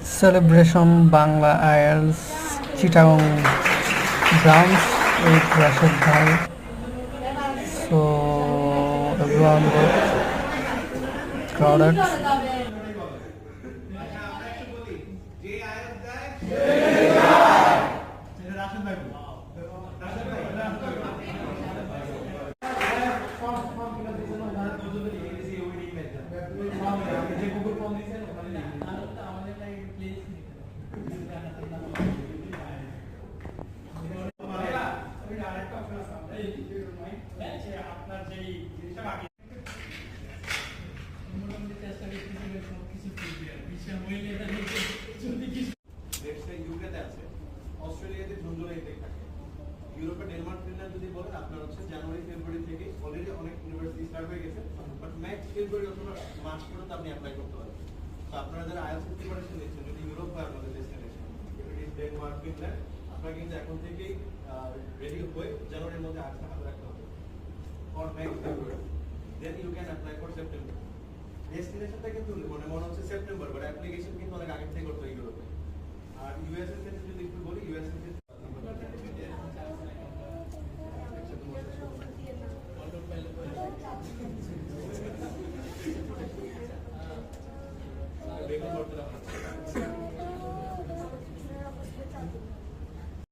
Celebration Bangla IELTS Chittagong branch with Rashid Bhai. So everyone got crowded. অস্ট্রেলিয়াতে June July থেকে থাকে, ইউরোপে Denmark Finland যদি বলেন আপনার হচ্ছে জানুয়ারি ফেব্রুয়ারি থেকে অলরেডি অনেক ইউনিভার্সিটি স্টার্ট হয়ে গেছে, বাট ম্যাক্স ফেব্রুয়ারি অথবা মার্চ পর্যন্ত আপনি অ্যাপ্লাই করতে পারেন। তো আপনারা যারা আইএলটিএস প্রিপারেশন নিচ্ছেন, যদি ইউরোপ হয় আপনাদের destination, it is Denmark Finland, আপনারা কিন্তু এখন থেকেই রেডি হয়ে জানুয়ারির মধ্যে আর্টস হাতে রাখতে হবে for max February, then you can apply for September. ডেস্টিনেশনটা কিন্তু মনে হচ্ছে সেপ্টেম্বর, বাট অ্যাপ্লিকেশন কিন্তু অনেক আগে থেকে করতে হবে ইউরোপ।